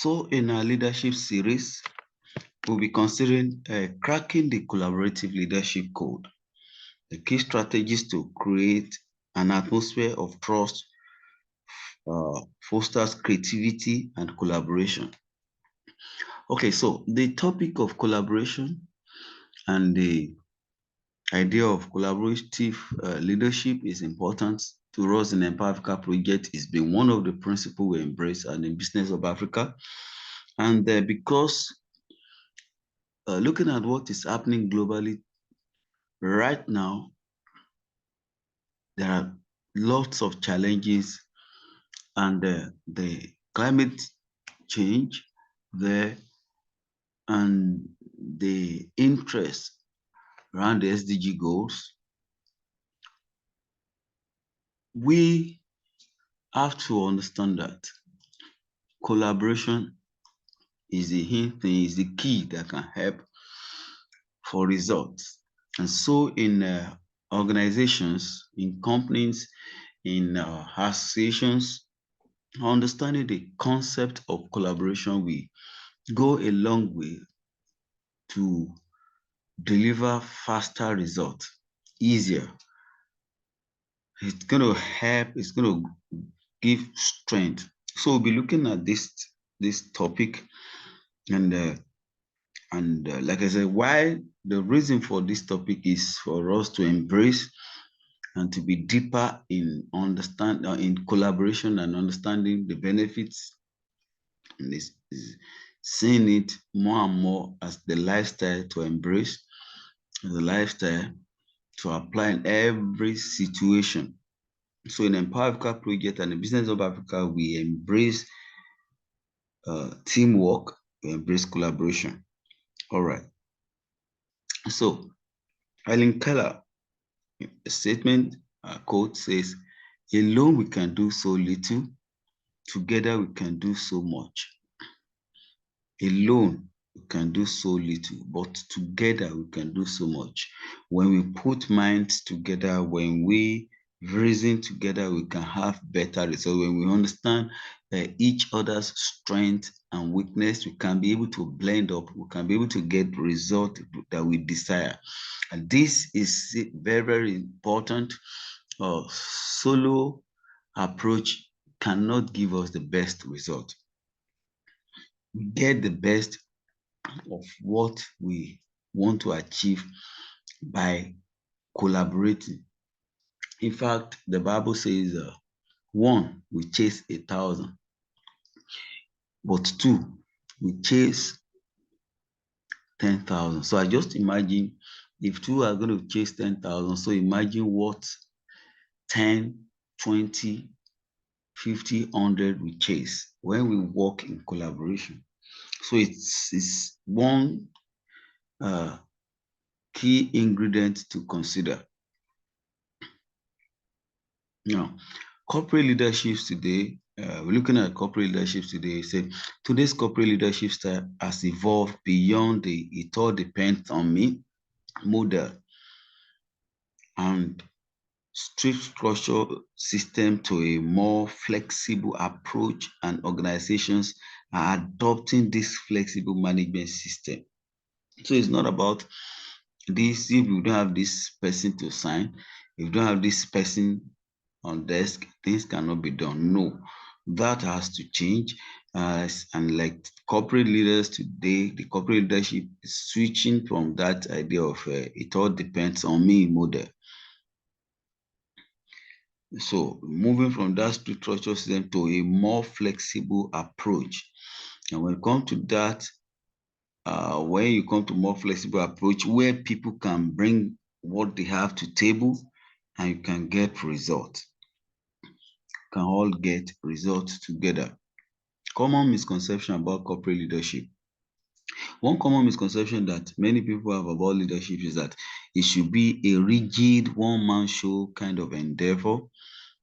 So in our leadership series, we'll be considering cracking the collaborative leadership code, the key strategies to create an atmosphere of trust, fosters creativity and collaboration. Okay, so the topic of collaboration and the idea of collaborative leadership is important to us in Empower Africa project. It's been one of the principles we embrace and in Business of Africa. And because looking at what is happening globally right now, there are lots of challenges, and the climate change there and the interest around the SDG goals. We have to understand that collaboration is the thing, is the key that can help for results. And so in organizations, in companies, in associations, understanding the concept of collaboration will go a long way to deliver faster results, easier. It's going to help, it's going to give strength. So we'll be looking at this topic, and like I said, why the reason for this topic is for us to embrace and to be deeper in in collaboration and understanding the benefits, and seeing it more and more as the lifestyle to embrace, the lifestyle to apply in every situation. So in Empower Africa project and the Business of Africa, we embrace teamwork, we embrace collaboration. All right. So Keller, a statement, a quote says, "Alone we can do so little, together we can do so much." Alone we can do so little, but together we can do so much. When we put minds together, when we reason together, we can have better results. When we understand each other's strength and weakness, we can be able to blend up, we can be able to get results that we desire. And this is very, very important. Solo approach cannot give us the best result. We get the best of what we want to achieve by collaborating. In fact, the Bible says, one, we chase 1,000, but two, we chase 10,000. So I just imagine if two are going to chase 10,000, so imagine what 10, 20, 50, 100 we chase when we work in collaboration. So it's one key ingredient to consider. Now, corporate leaderships today, we're looking at corporate leaderships today. Say today's corporate leadership style has evolved beyond the "it all depends on me" model and strict structure system to a more flexible approach, and organizations are adopting this flexible management system. So it's not about this, if you don't have this person to sign, if you don't have this person on desk, things cannot be done. No, that has to change. And like corporate leaders today, the corporate leadership is switching from that idea of "it all depends on me" model. So moving from that structure system to a more flexible approach. And when it comes to that, when you come to more flexible approach where people can bring what they have to table and you can get results, can all get results together. Common misconception about corporate leadership. One common misconception that many people have about leadership is that it should be a rigid one-man show kind of endeavor.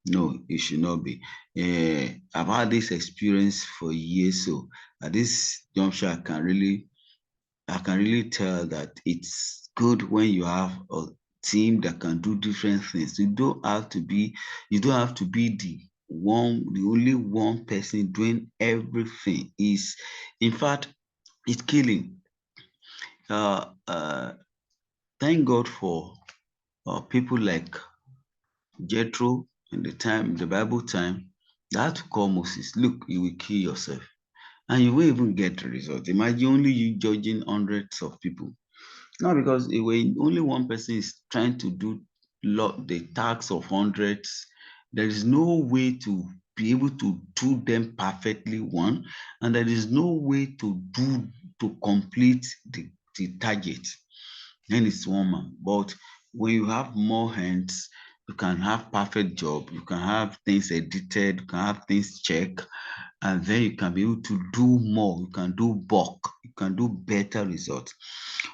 No, it should not be. I've had this experience for years, so at this juncture, I can really tell that it's good when you have a team that can do different things. You don't have to be the the only one person doing everything is, in fact, it's killing. Uh, uh, thank God for people like Jethro in the Bible time, that had to call Moses, look, you will kill yourself. And you won't even get the result. Imagine only you judging hundreds of people. Not because when only one person is trying to do the tasks of hundreds, there is no way to be able to do them perfectly, one, and there is no way to complete the target. Then it's one man. But when you have more hands, you can have perfect job, you can have things edited, you can have things checked, and then you can be able to do more, you can do bulk, you can do better results.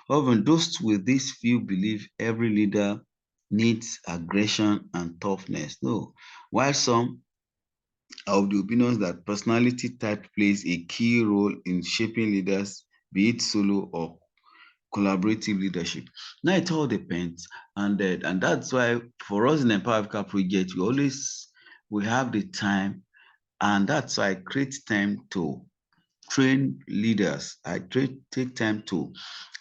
However, those with this view believe every leader needs aggression and toughness. No. While some are of the opinions that personality type plays a key role in shaping leaders, be it solo or collaborative leadership. Now it all depends, and that's why for us in Empower Africa project, we have the time, and that's why I create time to train leaders. Take time to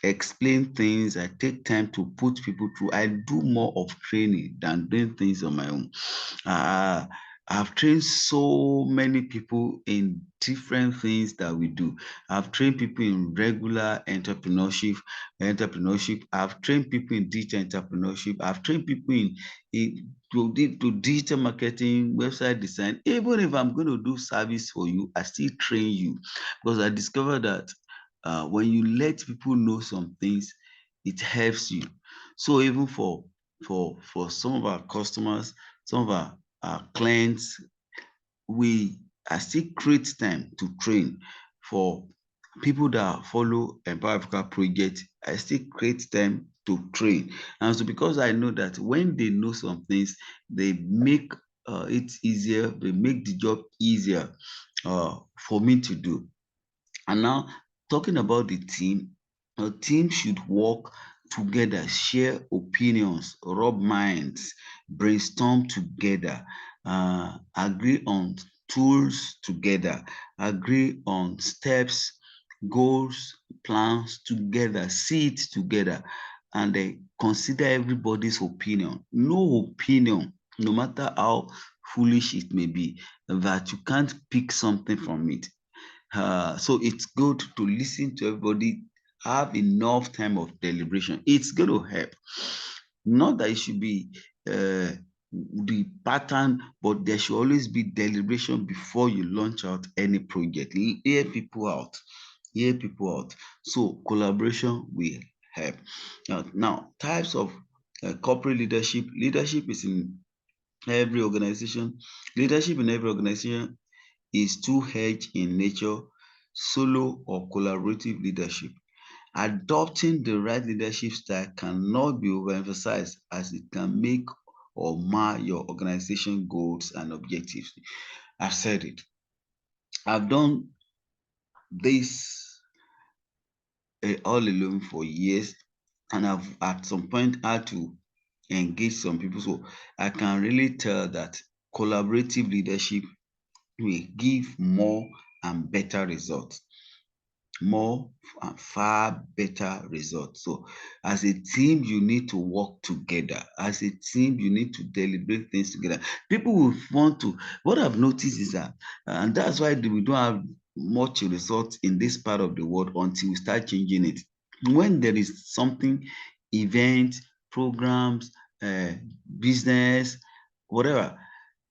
explain things. I take time to put people through. I do more of training than doing things on my own. Uh, I've trained so many people in different things that we do. I've trained people in regular entrepreneurship. I've trained people in digital entrepreneurship. I've trained people to digital marketing, website design. Even if I'm going to do service for you, I still train you, because I discovered that when you let people know some things, it helps you. So even for some of our customers, some of our clients, we I still create time to train. For people that follow Empower Africa project, I still create time to train. And so because I know that when they know some things, they make it easier, they make the job easier for me to do. And now, talking about the team, a team should work together, share opinions, rub minds, brainstorm together, agree on tools together, agree on steps, goals, plans together, see it together, and consider everybody's opinion. No opinion, no matter how foolish it may be, that you can't pick something from it. So it's good to listen to everybody, have enough time of deliberation. It's going to help. Not that it should be the pattern, but there should always be deliberation before you launch out any project. Hear people out. Hear people out. So collaboration will help. Now types of corporate leadership. Leadership is in every organization. Leadership in every organization is two-edged in nature, solo or collaborative leadership. Adopting the right leadership style cannot be overemphasized, as it can make or mar your organization goals and objectives. I've said it. I've done this all alone for years, and I've at some point had to engage some people. So I can really tell that collaborative leadership will give more and better results, more and far better results. So as a team, you need to work together. As a team, you need to deliberate things together. People will want to, what I've noticed is that, and that's why we don't have much results in this part of the world until we start changing it. When there is something, event, programs, uh, business, whatever,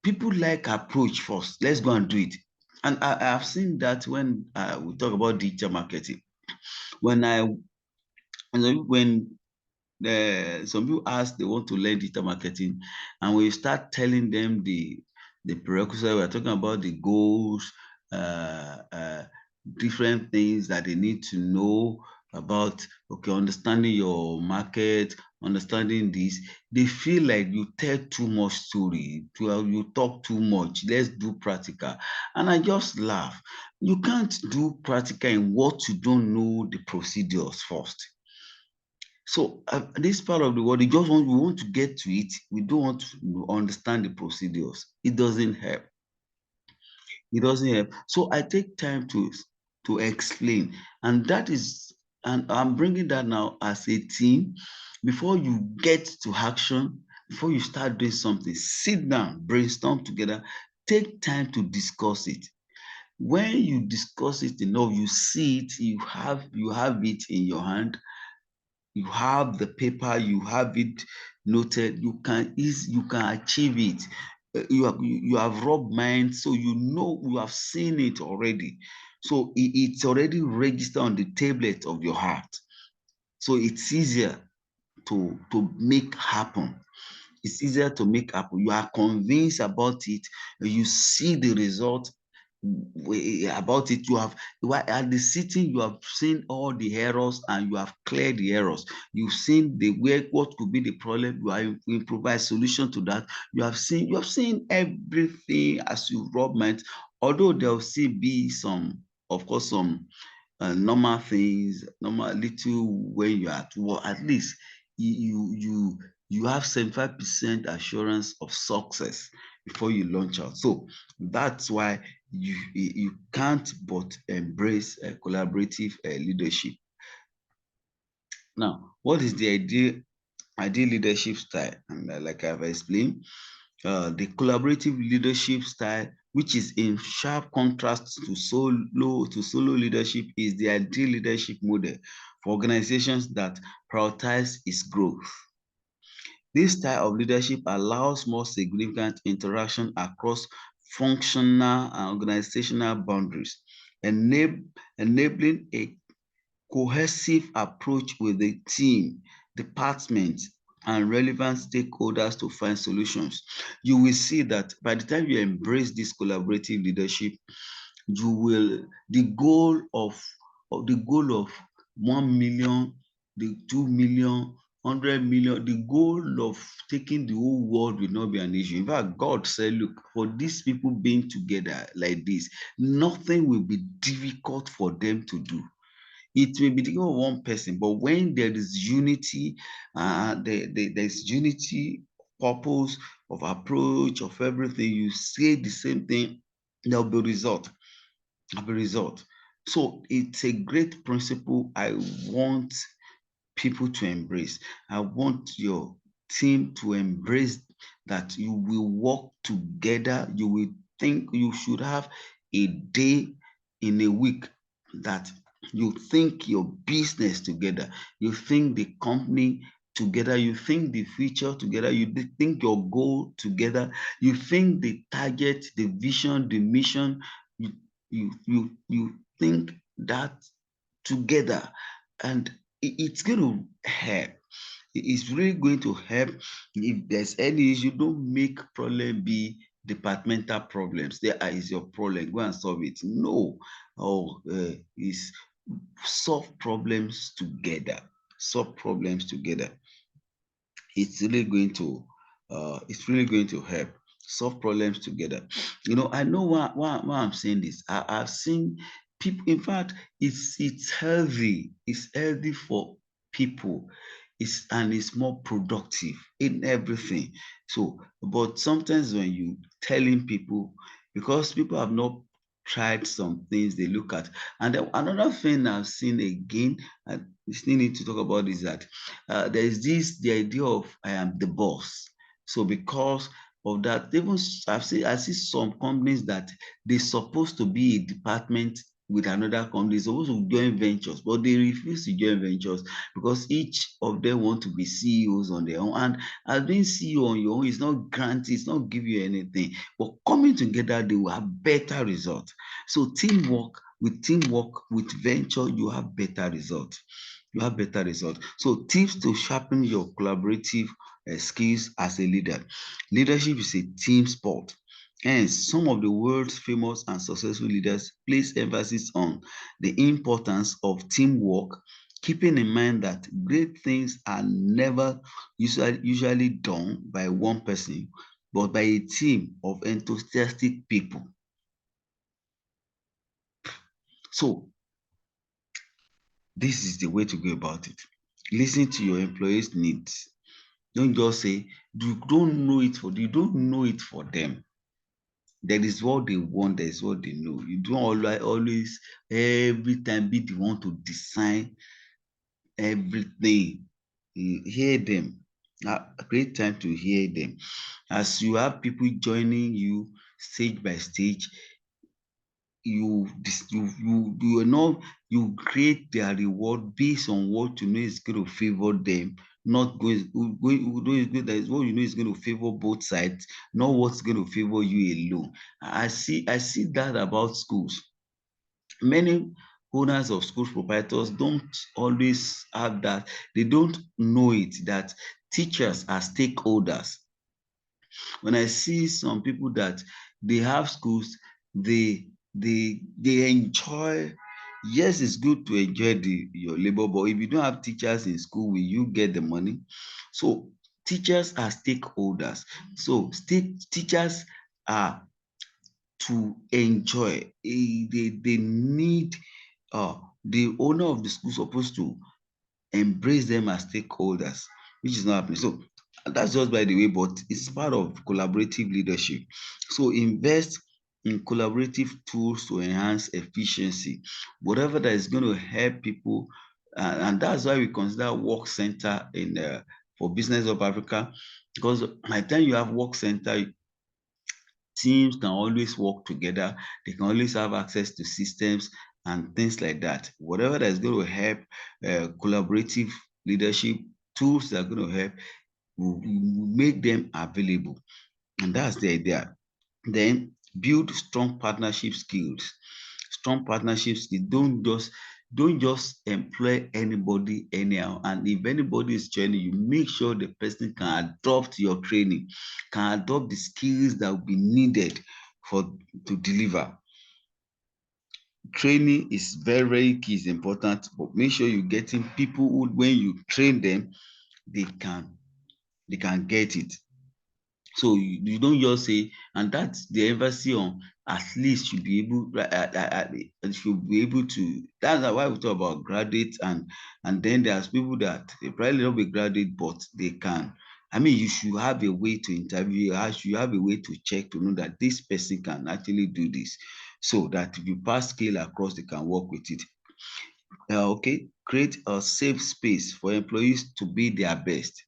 people like approach first. Let's go and do it. And I've seen that when we talk about digital marketing. When when some people ask they want to learn digital marketing, and we start telling them the prerequisites. We're talking about the goals, uh, uh, different things that they need to know about. Okay, understanding your market, understanding this. They feel like you tell too much story, you talk too much. Let's do practical, and I just laugh. You can't do practical in what you don't know the procedures first. So this part of the world, we want to get to it. We don't want to understand the procedures. It doesn't help. It doesn't help. So I take time to explain, and that is, and I'm bringing that now as a team. Before you get to action, before you start doing something, sit down, brainstorm together, take time to discuss it. When you discuss it enough, you see it, you have it in your hand, you have the paper, you have it noted, you can achieve it. You have rubbed minds, so you know, you have seen it already. So it's already registered on the tablet of your heart. So it's easier to make happen. It's easier to make happen. You are convinced about it. You see the result about it. You are at the sitting, you have seen all the errors and you have cleared the errors. You've seen the where what could be the problem. You are improvise solution to that. You have seen everything as you rub mind. Although there will still be some, of course, some normal things, normal little when you are at work, at least you have 75% assurance of success before you launch out. So that's why you can't but embrace collaborative leadership. Now, what is the ideal leadership style? And like I've explained, the collaborative leadership style, which is in sharp contrast to solo leadership, is the ideal leadership model for organizations that prioritize its growth. This style of leadership allows more significant interaction across functional and organizational boundaries, enabling a cohesive approach with the team, departments, and relevant stakeholders to find solutions. You will see that by the time you embrace this collaborative leadership, you will the goal of 1 million, the 2 million, 100 million, the goal of taking the whole world will not be an issue. In fact, God said, look, for these people being together like this, nothing will be difficult for them to do. It may be the of one person, but when there is unity, there's unity, purpose of approach of everything, you say the same thing, there'll be result. There'll be result. So it's a great principle I want people to embrace. I want your team to embrace that you will work together. You will think you should have a day in a week that you think your business together, you think the company together, you think the future together, you think your goal together, you think the target, the vision, the mission, you you think that together, and it's going to help. It's really going to help. If there's any issue, don't make problem be departmental problems. There is your problem, go and solve it. No, is solve problems together. Solve problems together. It's really going to help. Solve problems together. I know why I'm saying this. I've seen people, in fact, it's healthy. It's healthy for people. It's more productive in everything. So, but sometimes when you telling people, because people have not tried some things they look at. And then another thing I've seen again, and we still need to talk about, is that there is the idea of I am the boss. So because of that, even I see some companies that they're supposed to be a department with another company, supposed to join ventures, but they refuse to join ventures because each of them want to be CEOs on their own. And as being CEO on your own is not granted, it's not give you anything. But coming together, they will have better results. So teamwork with venture, you have better results. You have better results. So tips to sharpen your collaborative skills as a leader. Leadership is a team sport. Hence, some of the world's famous and successful leaders place emphasis on the importance of teamwork, keeping in mind that great things are never usually done by one person, but by a team of enthusiastic people. So, this is the way to go about it. Listen to your employees' needs. Don't just say you don't know it for them. There is what they want, there is what they know. You don't always every time be the one to design everything. You hear them. Create time to hear them. As you have people joining you stage by stage, you know, you create their reward based on what you know is going to favor them, not that is what you know is going to favor both sides, not what's going to favor you alone. I see that about schools. Many owners of schools proprietors don't always have that. They don't know it that teachers are stakeholders. When I see some people that they have schools, they enjoy. Yes, it's good to enjoy your labor, but if you don't have teachers in school, will you get the money? So teachers are stakeholders. So teachers are to enjoy. They need the owner of the school supposed to embrace them as stakeholders, which is not happening. So that's just by the way, but it's part of collaborative leadership. So invest in collaborative tools to enhance efficiency, whatever that is going to help people, and that's why we consider work center in for Business of Africa, because by the time you have work center, teams can always work together. They can always have access to systems and things like that. Whatever that is going to help collaborative leadership, tools that are going to help, will make them available. And that's the idea. Then build strong partnership skills. Strong partnership skills. Don't just employ anybody anyhow. And if anybody is training you, make sure the person can adopt your training, can adopt the skills that will be needed for to deliver. Training is very, very key, is important, but make sure you're getting people who, when you train them, they can get it. So you don't just say, and that's the emphasis on at least you be able, should be able to. That's why we talk about graduates, and then there's people that they probably not be graduate, but they can. I mean, you should have a way to interview. You should have a way to check to know that this person can actually do this, so that if you pass scale across, they can work with it. Okay, create a safe space for employees to be their best.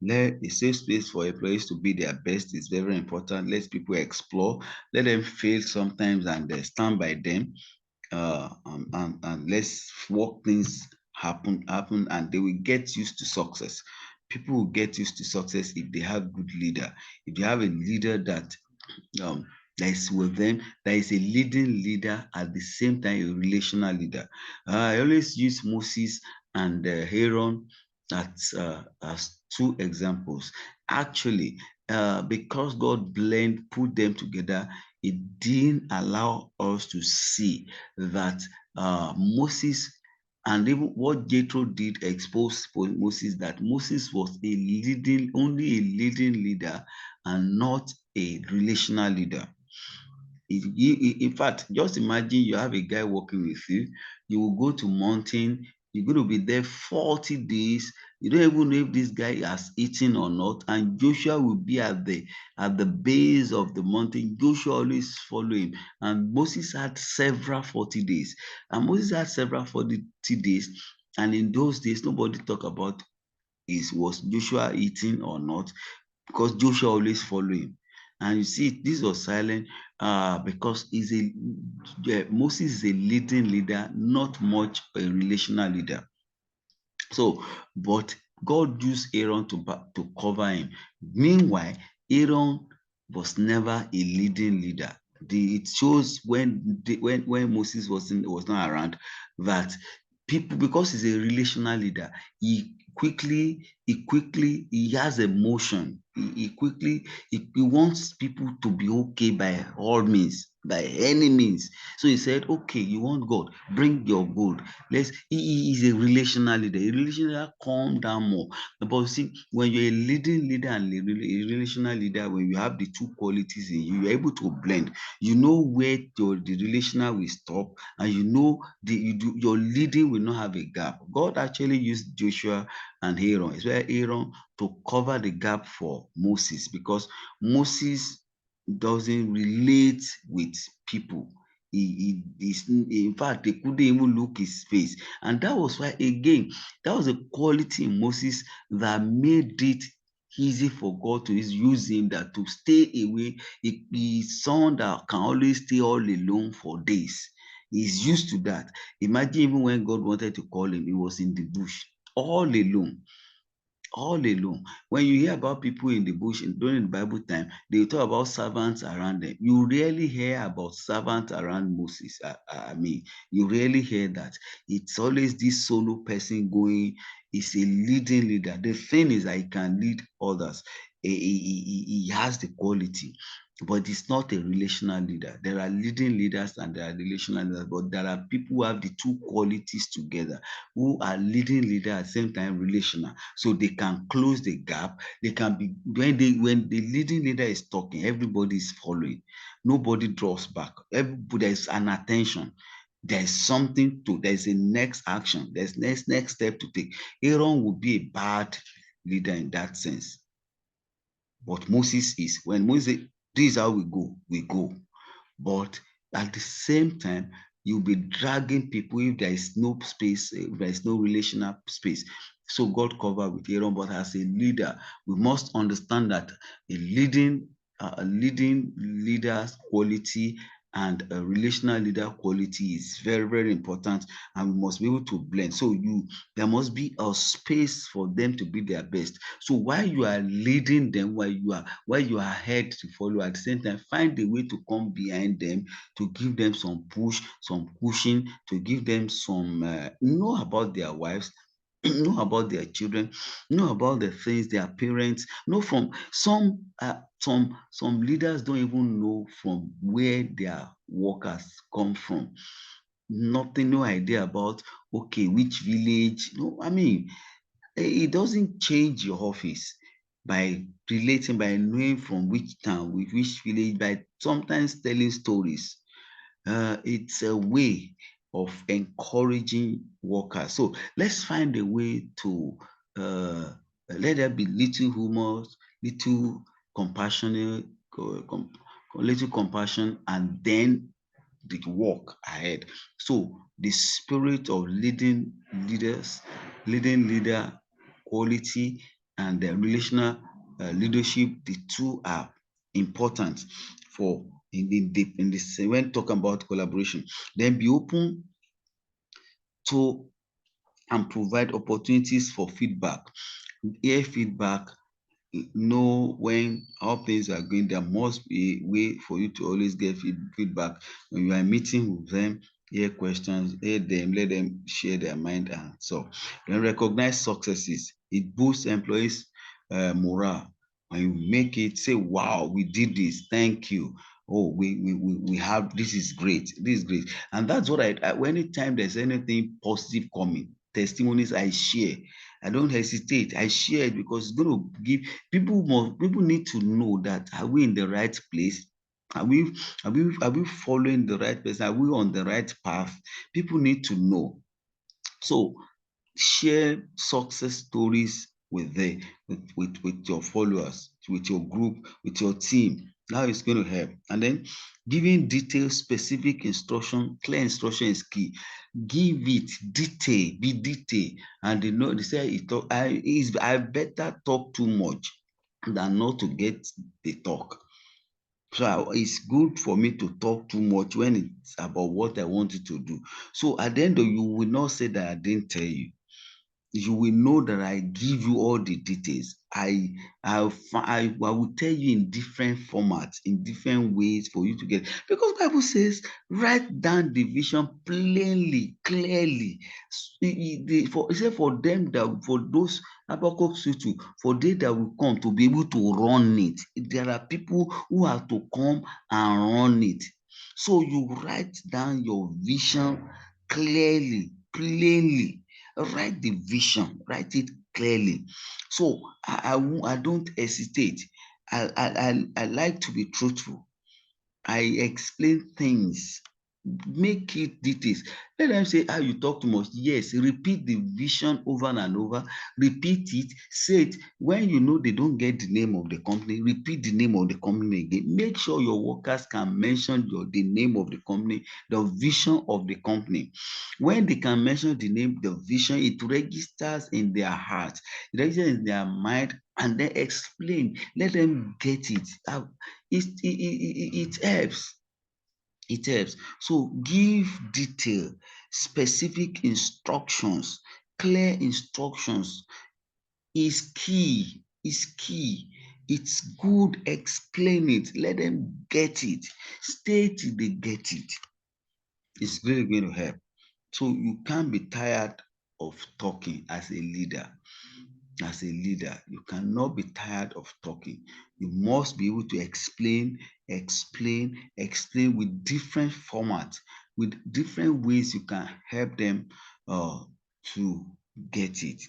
Let a safe space for employees to be their best is very important. Let people explore. Let them fail sometimes and stand by them. And let's work things happen, and they will get used to success. People will get used to success if they have good leader. If you have a leader um, that is with them, that is a leading leader at the same time a relational leader. I always use Moses and Aaron as two examples. Actually, because God put them together, it didn't allow us to see that Moses, and even what Jethro did expose Moses, that Moses was only a leading leader and not a relational leader. In fact, just imagine you have a guy working with you. You will go to mountain. You're going to be there 40 days. You don't even know if this guy has eaten or not. And Joshua will be at the base of the mountain. Joshua always follow him. And Moses had several 40 days. And Moses had several 40 days. And in those days, nobody talk about was Joshua eating or not, because Joshua always follow him. And you see, this was silent because Moses is a leading leader, not much a relational leader. So, but God used Aaron to cover him. Meanwhile, Aaron was never a leading leader. It shows when Moses was not around, that people, because he's a relational leader, he has emotion. He wants people to be okay by all means, by any means. So he said, okay, you want God, bring your gold. He is a relational leader. A relational leader calm down more. But you see, when you're a leading leader and a relational leader, when you have the two qualities in you, you're able to blend. You know where the relational will stop, and you know your leading will not have a gap. God actually used Joshua and Aaron. It's where Aaron to cover the gap for Moses, because Moses doesn't relate with people. In fact, they couldn't even look his face. And that was why, again, that was a quality in Moses that made it easy for God to use him, that to stay away. He's someone that can always stay all alone for days. He's used to that. Imagine even when God wanted to call him, he was in the bush, all alone, all alone. When you hear about people in the bush during the Bible time, they talk about servants around them. You rarely hear about servants around Moses. I mean, you rarely hear that. It's always this solo person going. He's a leading leader. The thing is that he can lead others. He has the quality, but it's not a relational leader. There are leading leaders and there are relational leaders, but there are people who have the two qualities together, who are leading leader at the same time relational, so they can close the gap. They can be, when the leading leader is talking, everybody is following. Nobody draws back. Everybody, there's an attention. There's something to. There's a next action. There's next step to take. Aaron would be a bad leader in that sense, but Moses is. When Moses, this is how we go. We go. But at the same time, you'll be dragging people if there is no space, if there is no relational space. So God covered with Aaron, but as a leader, we must understand that a leading leader's quality and a relational leader quality is very, very important, and we must be able to blend. So there must be a space for them to be their best. So while you are leading them, while you are ahead to follow, at the same time, find a way to come behind them, to give them some push, some pushing, to give them some know about their wives, know about their children, know about the things their parents know. From some leaders don't even know from where their workers come from. Nothing, no idea about, okay, which village. No, I mean, it doesn't change your office by relating, by knowing from which town, with which village, by sometimes telling stories. It's a way of encouraging workers. So let's find a way to let there be little humor, little compassionate, little compassion, and then the work ahead. So the spirit of leading leader quality, and the relational leadership, the two are important for in this when talking about collaboration. Then be open to and provide opportunities for feedback. Hear feedback, know when how things are going. There must be a way for you to always get feedback. When you are meeting with them, hear questions, hear them, let them share their mind, and so then recognize successes. It boosts employees morale. When you make it, say, wow, we did this, thank you. Oh, we have, this is great, this is great. And that's what I anytime there's anything positive coming, testimonies, I share. I don't hesitate. I share it because it's going to give people need to know that, are we in the right place? Are we following the right person? Are we on the right path? People need to know. So share success stories with your followers, with your group, with your team. Now it's going to help. And then giving detailed, specific instruction, clear instruction is key. Give it detail, be detail. And they say I better talk too much than not to get the talk. So it's good for me to talk too much when it's about what I want you to do. So at the end of, you will not say that I didn't tell you. You will know that I give you all the details. I will tell you in different formats, in different ways for you to get. Because Bible says, write down the vision plainly, clearly. It said for them that, for those, Habakkuk 2, for they that will come to be able to run it. There are people who have to come and run it. So you write down your vision clearly, plainly. Write the vision, write it clearly. So I don't hesitate. I like to be truthful. I explain things make it details. Let them say how you talk too much. Yes, repeat the vision over and over. Repeat it. Say it. When you know they don't get the name of the company, repeat the name of the company again. Make sure your workers can mention the name of the company, the vision of the company. When they can mention the name, the vision, it registers in their heart, it registers in their mind, and then explain. Let them get it. It helps. It helps. So give detail, specific instructions, clear instructions is key. Is key. It's good. Explain it. Let them get it. Stay till they get it. It's really going to help. So you can't be tired of talking as a leader. As a leader, you cannot be tired of talking. You must be able to explain with different formats, with different ways you can help them to get it.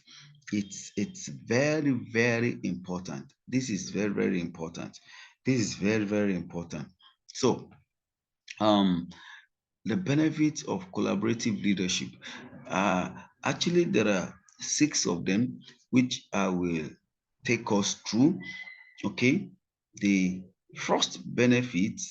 It's very, very important. This is very, very important. This is very, very important. So the benefits of collaborative leadership. Actually, there are 6 of them, which I will take us through. Okay, the first benefit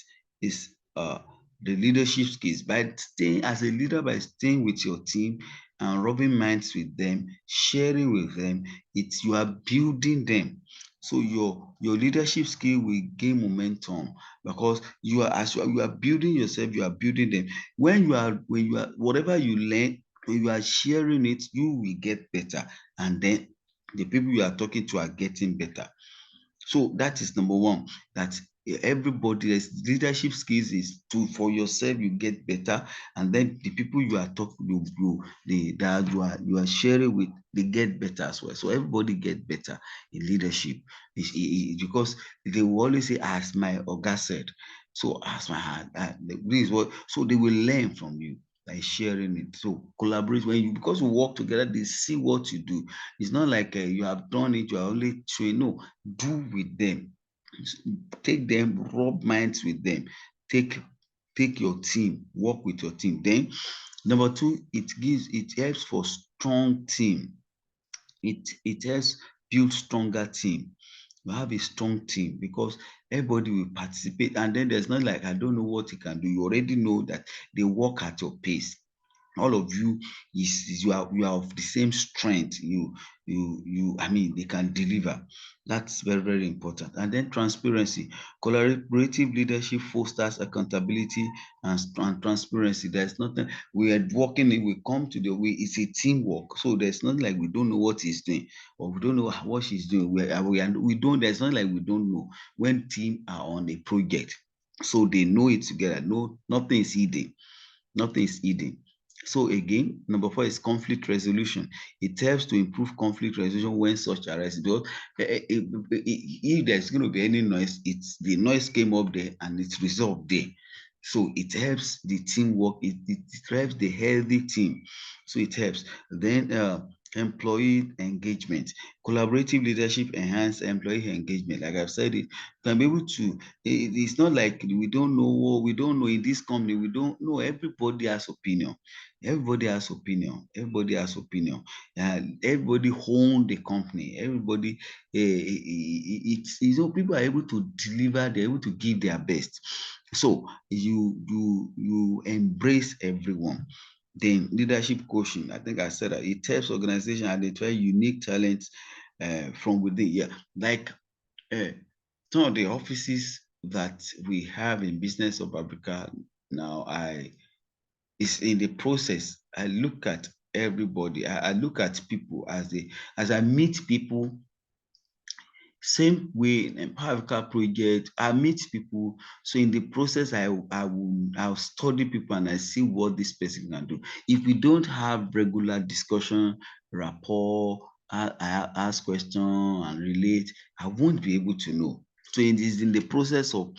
is the leadership skills. By staying as a leader, by staying with your team and rubbing minds with them, sharing with them, it's you are building them. So your leadership skill will gain momentum because you are as you are building yourself, you are building them. When you are whatever you learn, when you are sharing it, you will get better, and then the people you are talking to are getting better. So that is number one. That everybody leadership skills is to for yourself you get better, and then the people you are talking that you are sharing with, they get better as well. So everybody get better in leadership. Because they will always say, as my oga said. So as my this is what, so they will learn from you by sharing it. So collaborate when you, because you work together, they see what you do. It's not like you have done it, you are only showing. No, do with them. Take them, rub minds with them. Take your team, work with your team. Then number two, it helps for strong team. It helps build stronger team. You have a strong team because everybody will participate, and then there's not like, I don't know what you can do. You already know that they work at your pace. All of you you are of the same strength. I mean, they can deliver. That's very, very important. And then transparency. Collaborative leadership fosters accountability and transparency. There's nothing, we are working in, we come to the way, it's a teamwork. So there's nothing like we don't know what he's doing or we don't know what she's doing. We don't, there's not like we don't know when team are on a project. So they know it together. No, nothing is hidden. Nothing is hidden. So again, number four is conflict resolution. It helps to improve conflict resolution when such arises. Because if there's going to be any noise, it's the noise came up there and it's resolved there. So it helps the teamwork. It helps the healthy team. So it helps. Then employee engagement. Collaborative leadership enhance employee engagement. Like I've said, it can be able to. It's not like we don't know what we don't know in this company. We don't know. Everybody has opinion. Everybody has opinion. Everybody has opinion. Everybody own the company. Everybody. It's people are able to deliver. They're able to give their best. So you embrace everyone. Then leadership coaching. I think I said that it helps organization identify unique talents from within. Yeah, like uh, some of the offices that we have in Business of Africa now, I is in the process. I look at everybody. I look at people as I meet people. Same way in Empower Africa project, I meet people. So in the process, I'll study people and I see what this person can do. If we don't have regular discussion, rapport, I ask questions and relate, I won't be able to know. So it is in the process of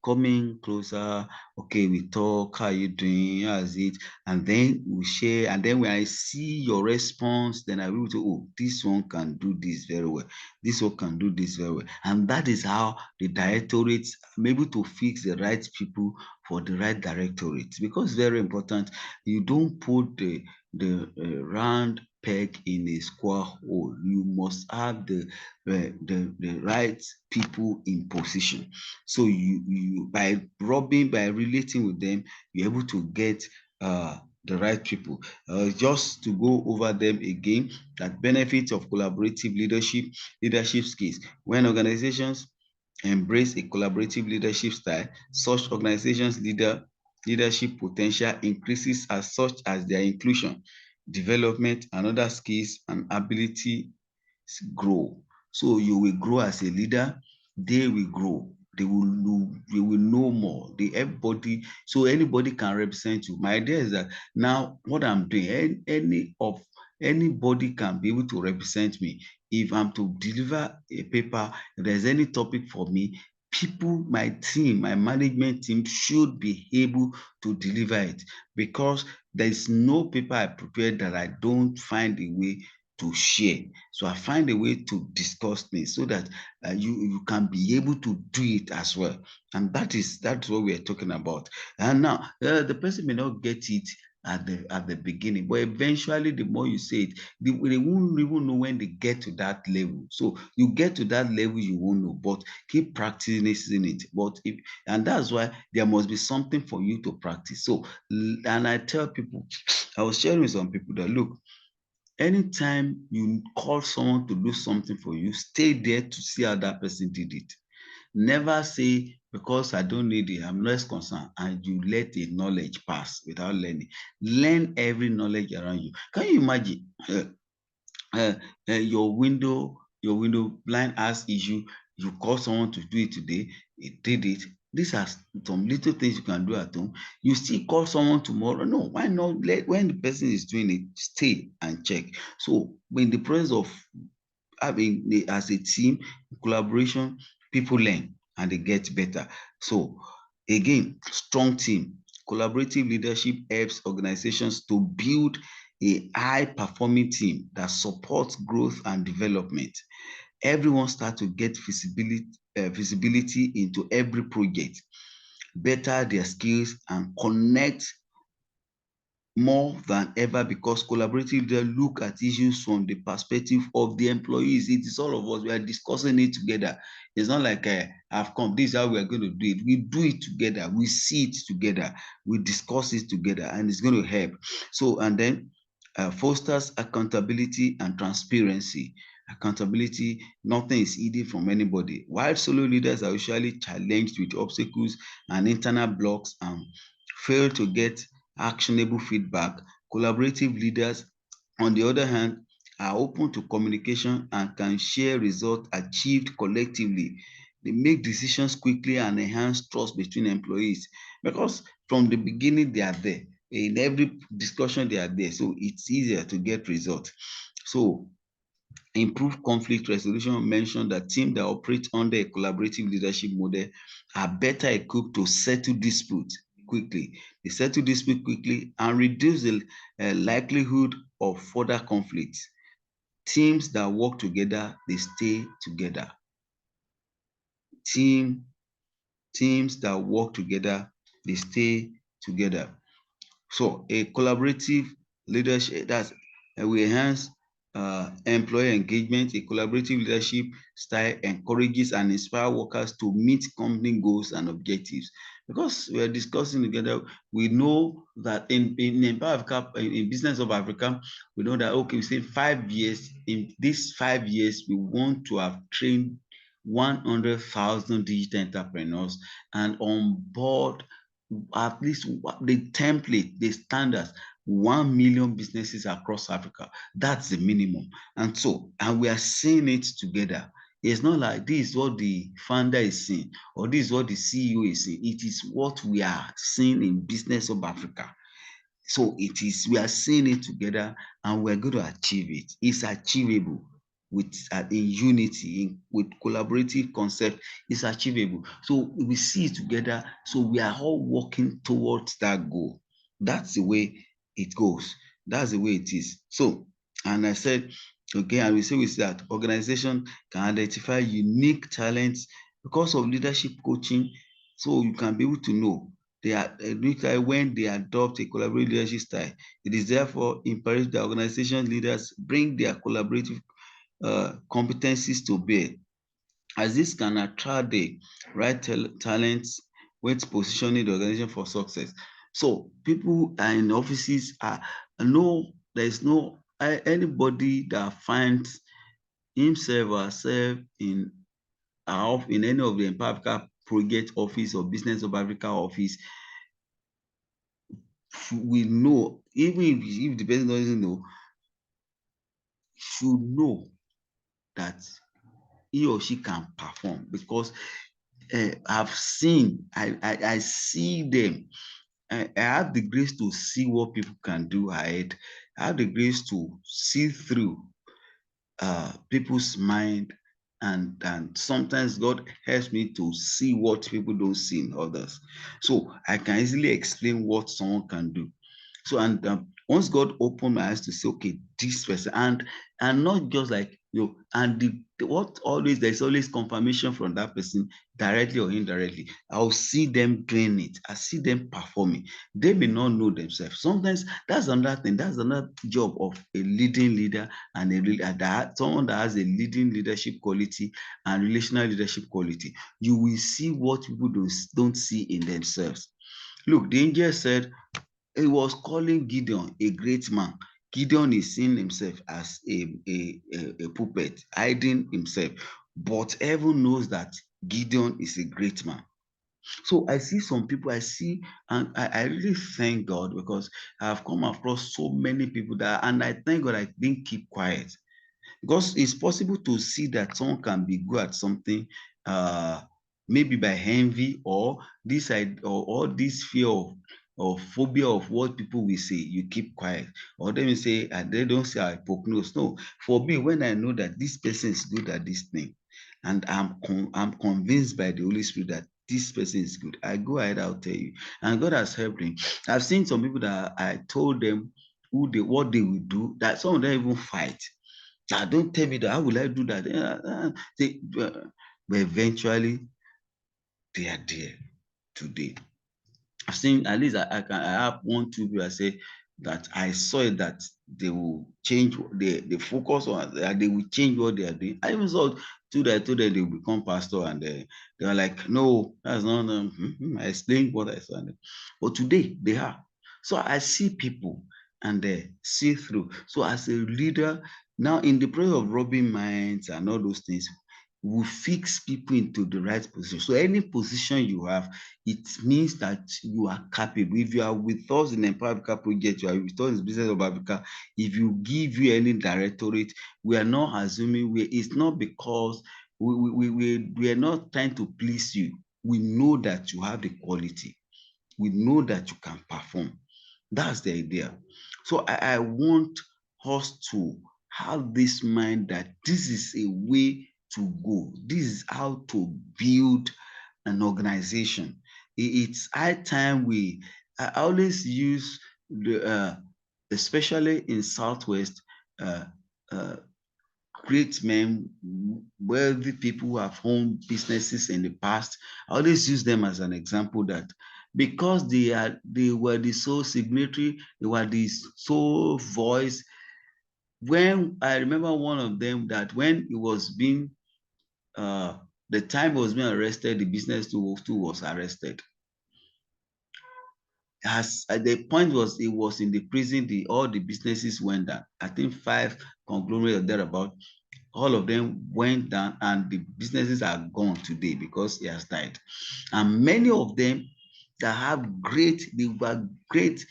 coming closer. Okay, we talk. How are you doing? How is it? And then we share. And then when I see your response, then I will say, oh, this one can do this very well. This one can do this very well. And that is how the directorates are able to fix the right people for the right directorate, because it's very important. You don't put the round peg in a square hole. You must have the right people in position. So you by relating with them, you're able to get the right people. Just to go over them again, that benefits of collaborative leadership skills. When organizations embrace a collaborative leadership style, such organizations leadership potential increases as such as their inclusion, development, and other skills and ability grow. So you will grow as a leader, they will grow. They will know more. Everybody, so anybody can represent you. My idea is that now what I'm doing, anybody can be able to represent me. If I'm to deliver a paper, if there's any topic for me, people, my team, my management team should be able to deliver it, because there is no paper I prepared that I don't find a way to share. So I find a way to discuss things so that you can be able to do it as well. And that's what we are talking about. And now the person may not get it at the beginning, but eventually the more you say it, they won't even know when they get to that level. So you get to that level, you won't know, but keep practicing it. And that's why there must be something for you to practice. So, and I tell people, I was sharing with some people that, look, anytime you call someone to do something for you, stay there to see how that person did it. Never say, because I don't need it, I'm less concerned, and you let the knowledge pass without learning. Learn every knowledge around you. Can you imagine your window blind has issue, you call someone to do it today, he did it. These are some little things you can do at home. You still call someone tomorrow. No, why not when the person is doing it, stay and check. So in the process of having as a team collaboration, people learn and they get better. So again, strong team collaborative leadership helps organizations to build a high performing team that supports growth and development. Everyone starts to get visibility into every project, better their skills, and connect more than ever, because collaborative leaders look at issues from the perspective of the employees. It is all of us. We are discussing it together. It's not like I've come, this is how we are going to do it. We do it together. We see it together. We discuss it together, and it's going to help. So, and then fosters accountability and transparency. Accountability, nothing is hidden from anybody. While solo leaders are usually challenged with obstacles and internal blocks and fail to get actionable feedback, collaborative leaders, on the other hand, are open to communication and can share results achieved collectively. They make decisions quickly and enhance trust between employees, because from the beginning they are there. In every discussion they are there, so it's easier to get results. So improve conflict resolution mentioned that teams that operate under a collaborative leadership model are better equipped to settle disputes quickly. They settle dispute quickly and reduce the likelihood of further conflicts. Teams that work together, they stay together. Teams that work together, they stay together. So a collaborative leadership, that's we enhance employee engagement. A collaborative leadership style encourages and inspire workers to meet company goals and objectives. Because we are discussing together, we know that in Empower Africa, in Business of Africa, we know that, okay, we say 5 years, in these 5 years, we want to have trained 100,000 digital entrepreneurs and on board at least the template, the standards, 1 million businesses across Africa. That's the minimum. And we are seeing it together. It's not like this is what the founder is seeing or this is what the CEO is seeing. It is what we are seeing in Business of Africa. So we are seeing it together and we're going to achieve it. It's achievable with in unity, with collaborative concept. It's achievable. So we see it together. So we are all working towards that goal. That's the way it goes. That's the way it is. So, and I said, okay, and we say that organization can identify unique talents because of leadership coaching. So you can be able to know when they adopt a collaborative leadership style, it is therefore imperative that organization leaders bring their collaborative competencies to bear, as this can attract the right talents when positioning the organization for success. So people who are in offices are no, there is no anybody that finds himself or herself in any of the Empower Africa project office or Business of Africa office will know, even if the person doesn't know, should know that he or she can perform, because I see them. I have the grace to see what people can do ahead. I have the grace to see through people's mind, and sometimes God helps me to see what people don't see in others. So I can easily explain what someone can do. So, and once God opened my eyes to say, okay, this person, and not just like and what always there's always confirmation from that person, directly or indirectly. I'll see them doing it. I see them performing. They may not know themselves. Sometimes that's another thing. That's another job of a leading leader, and someone that has a leading leadership quality and relational leadership quality. You will see what people don't see in themselves. Look, the angel said, he was calling Gideon a great man. Gideon is seeing himself as a puppet, hiding himself. But heaven knows that Gideon is a great man. So I see some people, and I really thank God, because I've come across so many people and I thank God I didn't keep quiet. Because it's possible to see that someone can be good at something, uh, maybe by envy, or or this fear of phobia of what people will say. You keep quiet, or they will say, and they don't say I poke nose. No, for me, when I know that this person is good at this thing, and I'm convinced by the Holy Spirit that this person is good, I go ahead, I'll tell you. And God has helped me. I've seen some people that I told them what they will do, that some of them even fight. Don't tell me that. How will I do that? But eventually, they are there today. I've seen, at least I have one, two people I say that I saw it, that they will change the focus on, they will change what they are doing. I even saw two that I told them they will become pastor, and they were like, no, that's not. I explained what I saw, but today they are. So I see people and they see through. So as a leader, now in the process of robbing minds and all those things, we fix people into the right position. So any position you have, it means that you are capable. If you are with us in Empower Africa project, you are with us in the Business of Africa, if you give you any directorate, we are not assuming, it's not because we are not trying to please you. We know that you have the quality. We know that you can perform. That's the idea. So I want us to have this mind that this is a way to go. This is how to build an organization. It's high time I always use especially in Southwest, uh, uh, great men, wealthy people who have owned businesses in the past. I always use them as an example, that because they were the sole signatory, they were the sole voice. When I remember one of them, that when it was being the time he was being arrested, the business too was arrested. As at the point was, it was in the prison, all the businesses went down. I think 5 conglomerates or thereabout, all of them went down, and the businesses are gone today because he has died. And many of them that they were great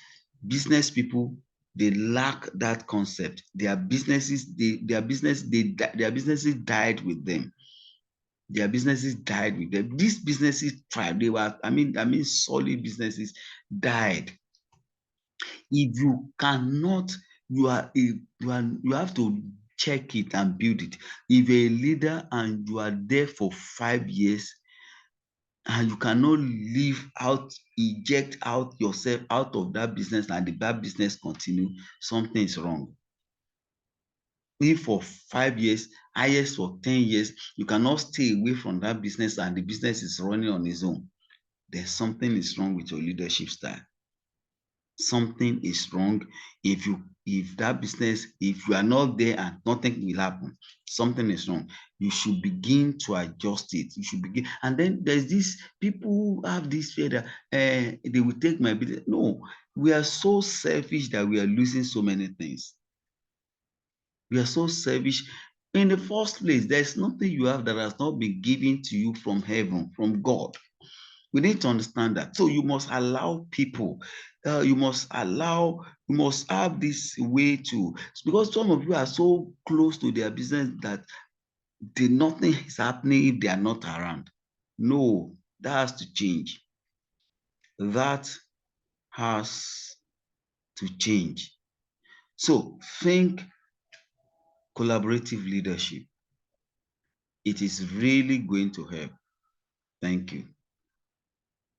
business people, they lack that concept. Their businesses died with them. Their businesses died with them. These businesses thrived. They were, solid businesses died. If you cannot, you have to check it and build it. If you're a leader and you are there for 5 years and you cannot eject out yourself out of that business, and the bad business continue, something is wrong. If for 5 years, highest for 10 years, you cannot stay away from that business and the business is running on its own, there's something is wrong with your leadership style. Something is wrong. If that business, if you are not there and nothing will happen, something is wrong. You should begin to adjust it. You should begin. And then there's this people who have this fear that they will take my business. No, we are so selfish that we are losing so many things. We are so selfish. In the first place, there's nothing you have that has not been given to you from heaven, from God. We need to understand that. So you must allow people. You must have this way to, because some of you are so close to their business that nothing is happening if they are not around. No, that has to change. That has to change. So think collaborative leadership. It is really going to help. Thank you.